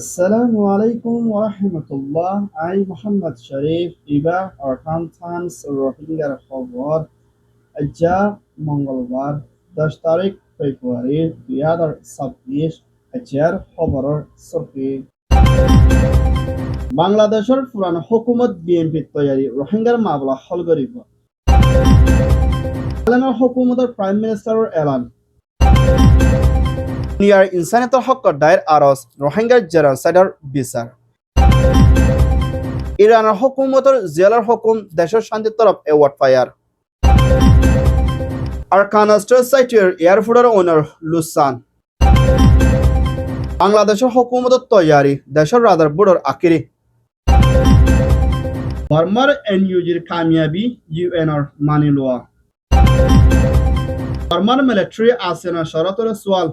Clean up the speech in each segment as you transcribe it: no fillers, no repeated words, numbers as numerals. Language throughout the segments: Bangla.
Assalamu alaikum wa rahmatullah. I Muhammad Sharif ইবা অর্থাৎ রোহিঙ্গার খবর আজা মঙ্গলবার 10 তারিখ ফেব্রুয়ারি 2026 আজকের খবরের সরকি বাংলাদেশের পুরানো হুকুমত বিএনপি তৈরি রোহিঙ্গার মামলা হল করিব হুকুমতের প্রাইম মিনিস্টারের এলান দুনিয়ার ইনসানিয়তৰ হকৰ দায়েৰ আৰজ রোহিঙ্গার জেনোসাইডৰ বিচার ইরানের হুকুমতের জেলার হুকুম দেশের শান্তির তরফ এওয়ার্ড ফায়ার আরকানা স্টেট সাইটের এয়ারফোর্টের ওনার লুসান বাংলাদেশের হুকুমতের তৈয়ারি দেশের রাদার বোর্ডের আকিরি বার্মার এনইউজির কামিয়াবি ইউএনর মানি লওয়া বার্মার মিলিটারি আসেনা শরতের সোয়াল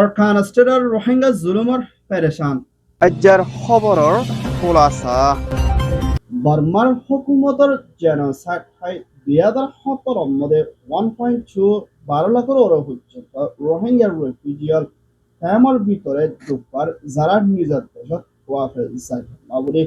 আরকানা স্টেটের রোহিঙ্গা জুলুমর পেরেশান আজ্জার খবরের খোলাসা বার্মার হুকুমতের জেনোসাইড হয় 2017 মধ্যে 1.2 লাখের পর্যন্ত রোহিঙ্গা রেফিউজিয়াল ফ্যামিলির ভিতরে ঢুকবার যারা নিজের দেশত ওয়াফে যাইবলে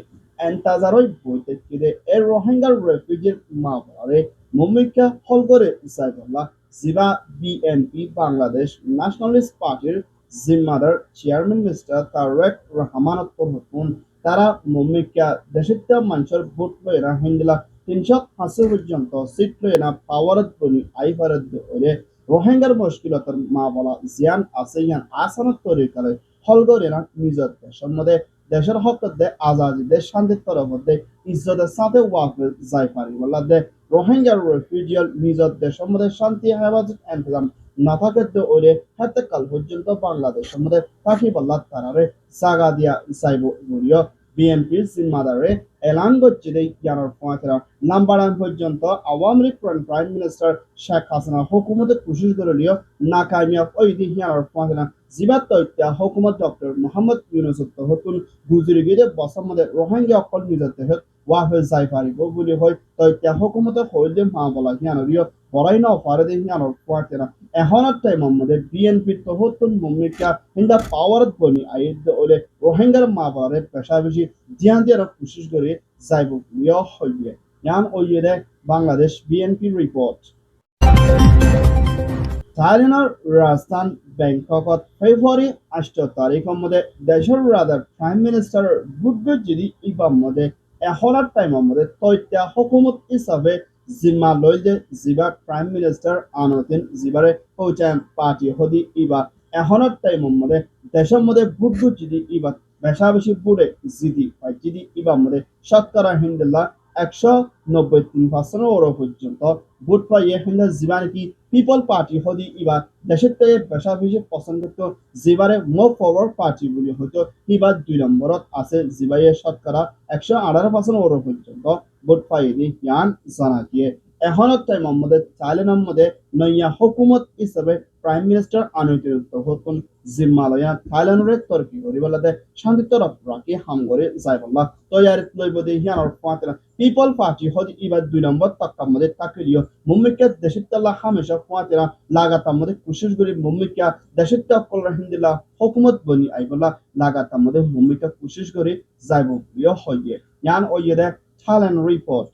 এন্টাজারই বইতে কিরে এই রোহিঙ্গা রেফিউজির মামলারে মুমিকা হল করে যাইবলা জিবা বিএনপি বাংলাদেশ ন্যাশনালিস্ট পার্টির জিম্মাদার চেয়ারম্যান মিস্টার তারেক রহমানত হুকুম তারা মুমিকা দেশিত্ব মানুষের ভোট লইরা হিন্দলা 380 পর্যন্ত সিট লইরা পাওয়ারত বনি আইফারত ওরে রোহিঙ্গার মুশকিলতর মা বলা জিয়ান আছে ইয়ান আসানত তরিকারে হল করেনা নিজের দেশের মধ্যে দেশের হক দে আজাদি দেশ শান্তির তরফ দে ইজ্জতের সাথে ওয়াফে যাই পারি বলা দে রোহিঙ্গার রেফিউজিয়াল নিজের দেশের মধ্যে শান্তি হেফাজত ইন্তজাম না থাকে তো ওরে হাতে কাল পর্যন্ত বাংলাদেশের মধ্যে থাকি বল্লা তারারে জাগা দিয়া যাইব বলিও বিএনপির জিম্মাদারে এলান করছে যে ইয়ানোর পঁয়ত্রা নাম্বার পর্যন্ত আওয়ামী লীগ প্রাইম মিনিস্টার শেখ হাসিনা হুকুমতে কোশিশ করে লিও নাকামিয়াব ওই দিন ইয়ানোর পঁয়ত্রা জিবাত তৈত্যা হুকুমত ডক্টর মোহাম্মদ ইউনুস হতুন গুজরি গিয়ে বছর মধ্যে রোহিঙ্গা অকল নিজের দেশত ওয়াফে যাই পারিব বুলি হয় তৈত্যা হুকুমতে হইলে মা বলা ইয়ানোরিও বড়াই না পারে দিন ইয়ানোর পঁয়ত্রা এখনের টাইমের মধ্যে বিএনপি তহতুন ভূমিকা হিন্দা পাওয়ার বনি আইদ ওলে রোহিঙ্গার মা বাবারে পেশা বেশি ধ্যান দিয়ে কোশিশ করে যাইব বুলিও হইয়ে ইয়ান ওইয়ে বাংলাদেশ বিএনপি রিপোর্ট থাইল্যান্ডের রাজধান ব্যাংককত ফেব্রুয়ারি 8 তারিখের মধ্যে দেশের রাদার প্রাইম মিনিস্টার বুদ্ধ যদি ইবাম মধ্যে এখনের টাইমের মধ্যে তৈত্যা হুকুমত হিসাবে জিম্মা লইলে জিবা প্রাইম মিনিস্টার আনতিন জিবারে পৌঁছায় পার্টি হদি ইবা এখনের টাইমের মধ্যে দেশের মধ্যে বুদ্ধ যদি ইবা বেশা বেশি বুড়ে জিদি হয় যদি ইবার মধ্যে শতকরা হিন্দুল্লাহ 193% ওর পর্যন্ত ভোট পাইয়ে হিন্দা জীবানে কি পিপল পার্টি হদি ইবা দেশের থেকে বেশা বেশি পছন্দ তো জিবারে মুভ ফরওয়ার্ড পার্টি বলি হয়তো ইবার 2 নম্বরত আছে জিবাইয়ে শতকরা 118% ওর পর্যন্ত ভোট পাইয়ে দি ইয়ান জানা দিয়ে এখনত টাইমের মধ্যে থাইল্যান্ডের মধ্যে নয়া হুকুমত হিসাবে প্রাইম মিনিস্টার আনুতিরুক্ত হতুন জিম্মালয়া থাইল্যান্ডের তরকি করিবলাতে শান্তি তরফ রাখি হাম করে যাইবল্লা তৈয়ারি লইব দি হিয়ানোর পাঁচরা পিপল পার্টি হদি ইবার 2 নম্বর তাক্কার মধ্যে তাকিলিও মুম্মিকা দেশিত্তাল্লাহ হামেশা পাঁচরা লাগাতার মধ্যে কোশিশ করি মুম্মিকা দেশিত্তা কল হিন্দিলা হুকুমত বনি আইবল্লা লাগাতার মধ্যে মুম্মিকা কোশিশ করে যাইব প্রিয় হইয়ে ইয়ান ওইয়ে থাইল্যান্ড রিপোর্ট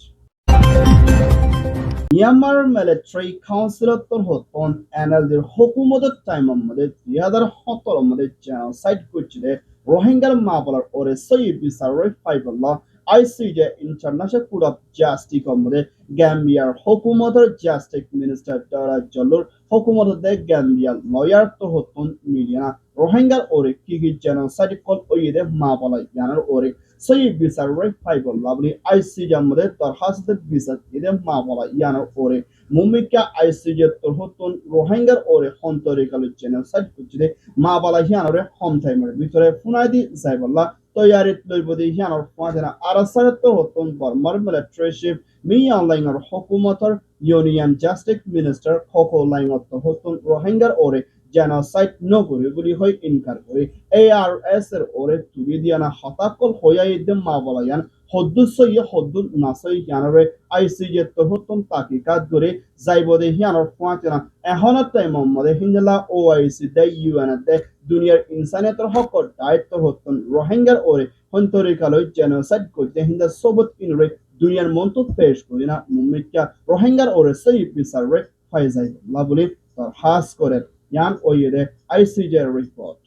মিয়ানমার মিলিটারি কাউন্সিলত হতন এনএলডির হুকুমতের টাইমের মধ্যে 2017 মধ্যে জেনোসাইড করছিল রোহিঙ্গার মা বলার ওরে সই বিচার ফাইবল্লাহ ICJ international court of justice মধ্যে গ্যাম্বিয়ার হুকুমতের জাস্টিস মিনিস্টার ডরা জল্লুর হুকুমতের গ্যাম্বিয়ার লয়ার তো হতন মিলিয়না রোহিঙ্গার ওরে কি জেনোসাইড কল ওইদে মা বলা জানার ওরে সই বিচার ফাইবল্লাহ বলি আইসিজে মধ্যে দরখাস্ত বিচার ইদে মা বলা ইয়ানোর ওরে মুমিকা আইসিজে তো হতন রোহিঙ্গার ওরে হন্তরিকাল জেনোসাইড করছিল মা বলা হিয়ানোরে হোম টাইমের ভিতরে ফুনাইদি যাইবল্লাহ তৈয়ারিত লইব দি হিয়ানোর ফাঁদেনা আরাসারে তো হতন বর্মার মিলিটারি শিপ মি অনলাইনের হুকুমতর ইউনিয়ন জাস্টিস মিনিস্টার খোকো লাইনত তো হতন রোহিঙ্গার ওরে জেনোসাইড নগরে বলি হয় ইনকার করে এআরএস এর ওরে তুলি দিয়ানা হতাকল হইয়াই দে মা বলায়ান হদ্দুসই হদ্দুল নাসই হিয়ানরে আইসিজে তহতন তাকিকাত করে যাইবদে হিয়ানর ফুয়াচনা এখনত টাইম মধ্যে হিন্দলা ওআইসি দে ইউএন দে দুনিয়ার ইনসানিয়তের হকর দায়িত্ব হতন রোহিঙ্গার ওরে হন্তরিকালয় জেনোসাইড করতে হিন্দা সবত ইনরে দুনিয়ার মন্তত পেশ করি না মুমিকা রোহিঙ্গার ওরে সেই বিচারে হয়ে যায় বলে তার হাস করে yan oyede ICJ report.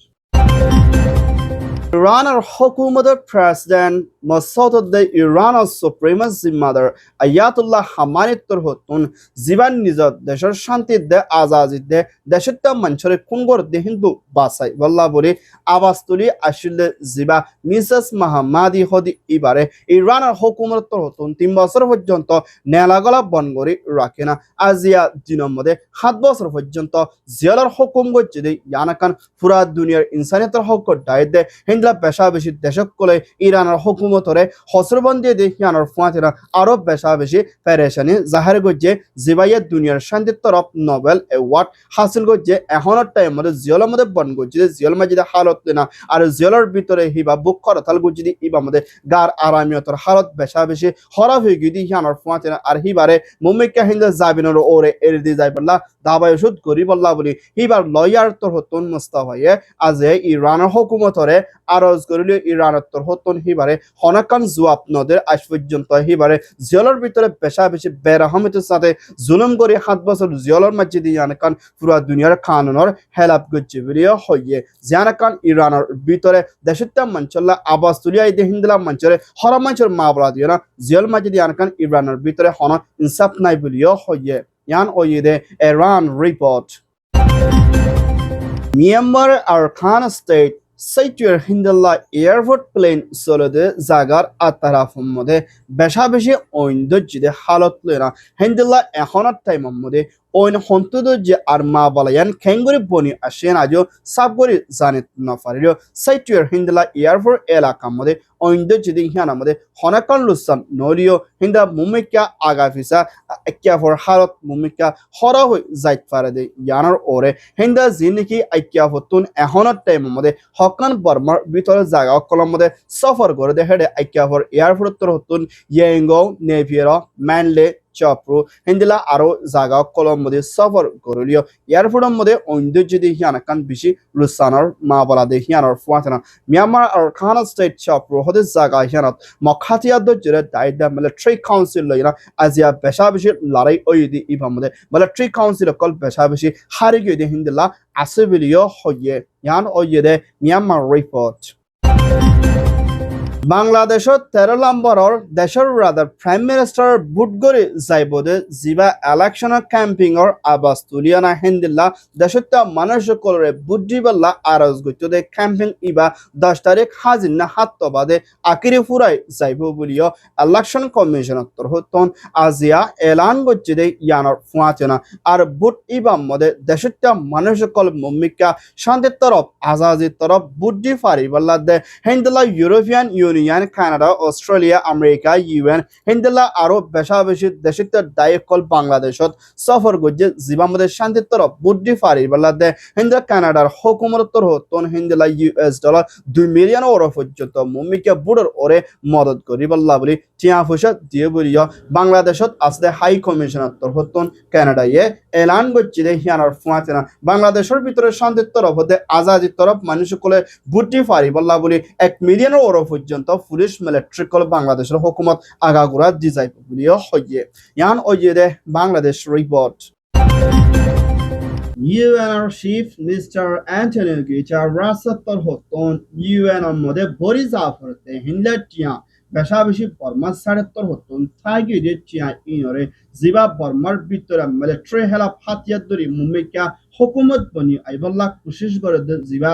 Iran'ın hukumatı President Masoud'da İran'ın supremacy mother Ayatollah Khamenei'র হতন জীবন নিজত দেশের শান্তিতে আজাদিতে দেশত্ব মঞ্চরে কুঙ্গর দেহিন্দু বাসাই বল্লা বলে আওয়াজ তুলি আসলে জিবা মিসেস মাহমাদি হদি এবারে ইরানের হুকুমতর হতন 3 বছর পর্যন্ত নেলাগলা বন করে রাখে না আজিয়া দিনের মধ্যে 7 বছর পর্যন্ত জিয়ালার হুকুম করছে ইয়ানাকান পুরা দুনিয়ার ইনসানিয়তের হক দায়িত্ব হিন্দলা পেশা বেশি দেশক কলে ইরানের হুকুমতরে হসরবন্দি দেখিয়ানোর ফুয়াতেরা আরো পেশা বেশি পেরেশানি জাহের গজ্জে জিবাইয়া দুনিয়ার শান্তির তরফ নোবেল অ্যাওয়ার্ড হাসিল গজ্জে এখনের টাইম মধ্যে জিয়লের মধ্যে বন গজ্জে জিয়ল মাজিদে হালত না আর জিয়লের ভিতরে হিবা বুক করতাল গজ্জি ইবা মধ্যে গার আরামিয়তর হালত পেশা বেশি হরা হয়ে গিয়ে দিহিয়ানোর ফুয়াতেরা আর হিবারে মুমিকা হিন্দা জাবিনের ওরে এর দি যাই বললা দাবায় ওষুধ করি বললা বলি হিবার লয়ার তোর হতন মুস্তাফাইয়ে আজে ইরানের হুকুমতরে আরজ করিলে ইরানের তোর হতন হিবারে হনাকান জুয়াব নদের আজ পর্যন্ত হিবারে জিয়লের ভিতরে পেশা বেশি বেরহমতের সাথে জুলুম করে 7 বছর জিয়লের মাঝে দিয়ে আনকান পুরা দুনিয়ার কানুনের হেলাপ গজ্জে বেরিয়ে হইয়ে জিয়ানাকান ইরানের ভিতরে দেশত্ব মঞ্চল্লা আবাস তুলিয়াই দে হিন্দলা মঞ্চরে হরা মঞ্চের মা বলা দিয়ে না জিয়ল মাঝে দিয়ে আনকান ইরানের ভিতরে হন ইনসাফ নাই বলিও হইয়ে yan oyede Iran report. Myanmar Arkan State Saituer Hindalla Airport plane solode zagar atarafın mode beşa beşi oyundojide halatlıra Hindalla ekhonat time mode oyun hontudo je arma balayan kenguri boni ashen ajo sabgori zanet nafario Saituer Hindalla Airport elaka mode oyundojide hiana mode honakan lusan nolio hinda mumika agafisa ekya for halat mumika hora hoy zait farade yanar ore hinda ziniki ekya hotun ekhonat time mode হকান বর্মার ভিতরে জায়গা কলম মধ্যে সফর করে দেখে আইকিয়া ফর এয়ারপোর্ট তোর হতুন ইয়েঙ্গো নেভিয়েরা ম্যানলে চপ্রু হিন্দিলা আরো জায়গা কলম মধ্যে সফর করলিও এয়ারপোর্টের মধ্যে অন্য যদি হিয়ানাকান বেশি লুসানোর মা বলা দে হিয়ানোর ফুয়াতেনা মিয়ানমার আর খান স্টেট চপ্রু হতে জায়গা হিয়ানত মখাতিয়া দজরে দায়িত্ব মিলিটারি কাউন্সিল লইনা আজিয়া বেশা বেশি লড়াই ওইদি ইভার মধ্যে মিলিটারি কাউন্সিল কল বেশা বেশি হারি গিয়ে হিন্দিলা আছে বলিও হইয়ে ইয়ান ওইদে মিয়ানমার রিপোর্ট বাংলাদেশত 13 নম্বৰৰ দেশৰ ৰাদাৰ প্ৰাইম মিনিষ্টাৰ বুটগৰি যাইবদে জিবা ইলেকশ্যনৰ কেম্পিঙৰ আৱাজ তুলিয়ানা হিন্দিল্লা দেশত মানুহসকলৰে বুদ্ধিবল্লা আৰজ গত্যদে কেম্পিং ইবা 10 তাৰিখ হাজিনা হাতবাদে আকিৰি ফুৰাই যাইব বুলিও ইলেকশ্যন কমিশনৰ হতন আজিয়া এলান গত্যদে ইয়ানৰ ফুৱাচনা আৰু বুট ইবা মদে দেশত মানুহসকল মুমিকা শান্তিৰ তৰফ আজাদিৰ তৰফ বুদ্ধি ফাৰিবল্লা দে হিন্দিল্লা European Union Canada Australia America UN হিন্দলা আরো বেশা বেশি দেশের দায়কল বাংলাদেশত সফর গজ্জে জীবামদের শান্তির তরফ বুদ্ধি ফারি বলাদে হিন্দা কানাডার হুকুমতর হতন হিন্দলা US ডলার 2 মিলিয়ন ওর পর্যন্ত মুমিকে বুড়র ওরে মদত করি বল্লা বলি টিয়া ফুসা দিয়ে বলিও বাংলাদেশত আসলে হাই কমিশনার তর হতন কানাডায় এলান গজ্জে হিয়ানার ফুয়াতেনা বাংলাদেশের ভিতরে শান্তির তরফ হতে আজাদির তরফ মানুষকলে বুদ্ধি ফারি বল্লা বলি 1 মিলিয়ন ওর পর্যন্ত পুলিশ মিলিটারি কল বাংলাদেশের হুকুমত আগাগোড়া দি যাইব বুলিও হইয়ে ইয়ান ওইদে Bangladesh report UN Chief Minister Antonio Guterres রাসত্তর হতন UN মধ্যে বড়ি জাফরতে হিন্দাটিয়া বেশা বেশি বর্মার সাড়েত্তর হতন থাকি যে চিয়া ইনরে জিবা বর্মার ভিতরে মিলিটারি হেলাপ হাতিয়ার ধরি মুম্বাইকা হুকুমত বনি আইবল্লা কোশিশ করে জিবা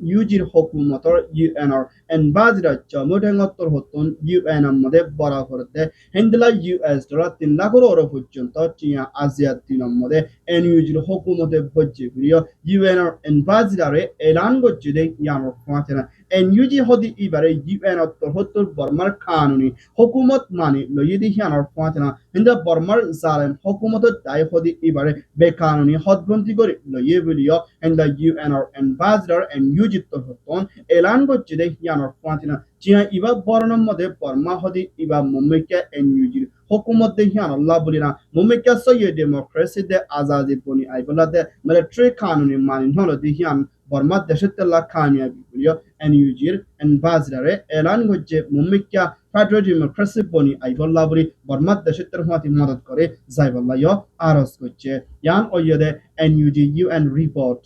NUGর হুকুমতর UNর এনবাজরা জমুডেঙ্গত্তর হতন UN মধ্যে বড়া করতে হিন্দলা US ডলার 3 লাখ ওর পর্যন্ত চিয়া আজিয়া দিনের মধ্যে NUGর হুকুমতে বজ্জে করিও UNর এনবাজরারে এলান করছে দে ইয়ানোর ফাতেনা NUG হদি ইবারে UN অত্তর হত্তর বর্মার কানুনি হুকুমত মানে লইয়ে দি ইয়ানোর ফাতেনা হিন্দা বর্মার জালেম হুকুমতের দায় হদি এবারে বেকানুনি হদবন্দি করে লইয়ে বলিও হিন্দা ইউএনআর অ্যাম্বাসডার এন্ড ইউজিত হতন এলান করছে দে ইয়ানর ফাতিনা চিয়া ইবা বর্ণম মধ্যে বর্মা হদি ইবা মুম্মিকা এনইউজির হুকুমত দে হিয়ান আল্লাহ বলিনা মুম্মিকা সইয়ে ডেমোক্রেসি দে আজাদি বনি আইবলাতে মিলিটারি কানুনি মানিন হলো দে হিয়ান বর্মা দেশের তেলা কামিয়াবি বলিও এনইউজির অ্যাম্বাসডারে এলান করছে মুম্মিকা ফেডারেল ডেমোক্রেসি বনি আইবল্লাহ বলি বর্মা দেশের তের হওয়াতে মদত করে যাইবল্লাহ আরজ করছে ইয়ান ওইয়ে এনইউজি ইউএন রিপোর্ট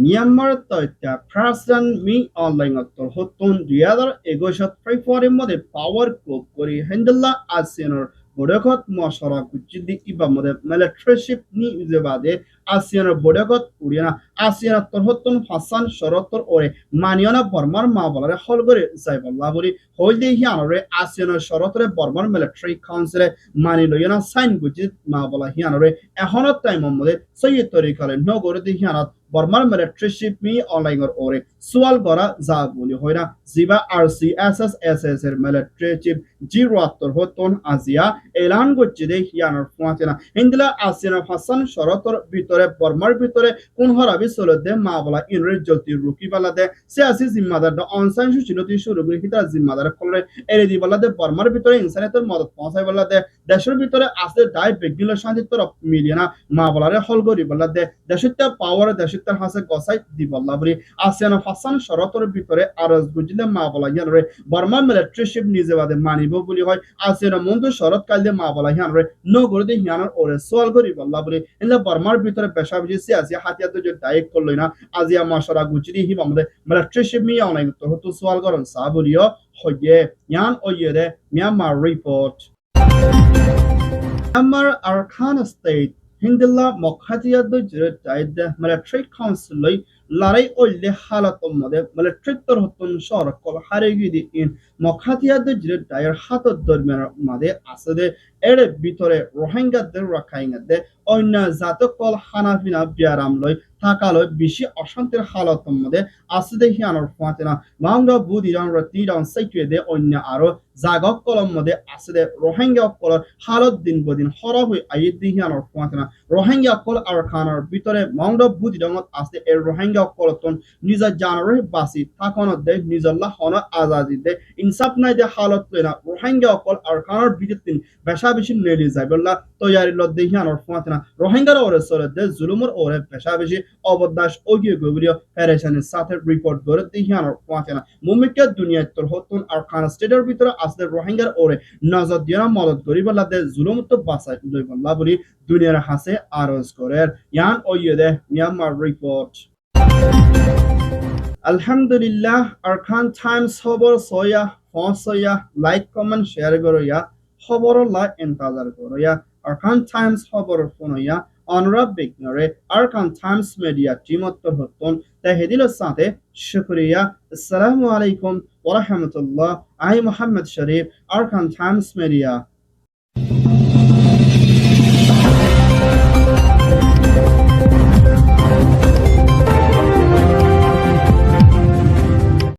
মিয়ানমার তথ্য প্রেসিডেন্ট মি অনলাইন হতন 2021 ফেব্রুয়ারির মধ্যে পাওয়ার কোপ করে হেন্ডেলা আসিয়ানোর বড়কত মশরা কুচিদি ইবা মধ্যে মিলিটারিশিপ নি ইজেবাদে আসিয়ানোর বড়কত উড়িয়ানা আসিয়ানোর তরহতন হাসান শরতর ওরে মানিয়না বর্মার মা বলারে হল করে যাইবল্লাহ বলি হইল দেহি আনরে আসিয়ানোর শরতরে বর্মার মিলিটারি কাউন্সিলে মানি লইয়ানা সাইন গুজি মা বলা হিয়ানরে এখনত টাইমের মধ্যে সৈয়দ তরিকালে নগরে দেহিয়ানাত বর্মার মিলিটারিশিপ মি অনলাইনের ওরে সোয়াল করা যা বলি হয় না জিবা RCSS এর মিলিটারি চিফ জিরাত্তর হতন আজিয়া এলান করছে দে হিয়ানোর ফুয়াতেনা ইন্দিলা আসিয়ানা হাসান শরতর ভিতরে বর্মার ভিতরে কোন হরাবি চলতে মা বলা ইনরে জলতি রুকি বালাদে সিয়াসি জিম্মাদার অনসাইন সুচিলতি শুরু করে হিতা জিম্মাদার ফলে এরে দি বালাদে বর্মার ভিতরে ইনসানিয়তের মদত পৌঁছাই বালাদে দেশের ভিতরে আছে দায় বেগিল শান্তিত্বর মিলিয়না মা বলারে হল করি বালাদে দেশের পাওয়ার দেশের হাসে গসাই দি বল্লা বলি আসিয়ানা হাসান শরতর ভিতরে আরজ বুঝলে মা বলা ইয়ানরে বর্মা মিলিটারিশিপ নিজেবাদে মানিব বলি হয় আসিয়ানা মন্দ শরৎ কাল মা বলা ইয়ানরে নগরে দি হিয়ানোর ওরে সোয়াল করি বল্লা বলি এলে বর্মার ভিতরে পেশা বেশি সিয়াসি হাতিয়ার যে দায়িত্ব করলই না আজিয়া মশরা গুচরি হিম আমাদের মিলিটারিশিপ মি অনলাইন তো হতো সোয়াল করন সা বলিও হয়ে ইয়ান ওইয়ে Myanmar report Myanmar Arkan State Hindilla Mokhatiyadu Jirid Military Council Larai Oile Halatom Mode Military Torhutun Shor Kol Harigidi in Mokhatiyadu Jirid Dyer Hato Dormer Made Asade Ere Bitore Rohingya de Rakainga de Oina Zato Kol Hanafina Biaramloi থাকালয় বেশি অশান্তির হালতের মধ্যে আসতে হিয়ানোর ফাতেনা মাংগা বুদিরান রতিরান সাইকুয়েদে অন্য আরো জাগক কলম মধ্যে আসতে রোহিঙ্গা কলর হালত দিন বদিন হরা হই আইদ হিয়ানোর ফাতেনা রোহিঙ্গা কল আর খানার ভিতরে মাংগা বুদিরানত আসতে এর রোহিঙ্গা কলতন নিজা জানরে বাসি থাকানো দে নিজল্লাহ হন আজাদি দে ইনসাফ নাই দে হালত লইনা রোহিঙ্গা কল আর খানার বিদিন বেশা বেশি নেলি যাইবল্লাহ তৈয়ারি লদ্দে হিয়ানোর ফাতেনা রোহিঙ্গার ওরে সরে দে জুলুমর ওরে বেশা বেশি অবদাস ওগিয়ে গবরিও পেরেশানের সাথে রিপোর্ট করে দিহিয়ানোর পাঁচেনা মুমিকা দুনিয়ার তোর হতুন আর খান স্টেটের ভিতরে আসলে রোহিঙ্গার ওরে নজর দিয়ে মদত গরিবাল্লাদের জুলুম তো বাসাই লইবল্লা বলি দুনিয়ার হাসে আরজ করে ইয়ান ওইয়ে মিয়ানমার রিপোর্ট আলহামদুলিল্লাহ আরখান টাইমস খবর সয়া ফসয়া লাইক কমেন্ট শেয়ার করইয়া খবর লা ইন্তাজার করইয়া আরখান টাইমস খবর ফোনইয়া অনুরাগ বিঘ্নরে আরকান টাইমস মিডিয়া টিমত্তর হতন তাহিদিলের সাথে শুক্রিয়া আসসালামু আলাইকুম ওয়া রাহমাতুল্লাহ আই Mohammad Sharif Arakan Times media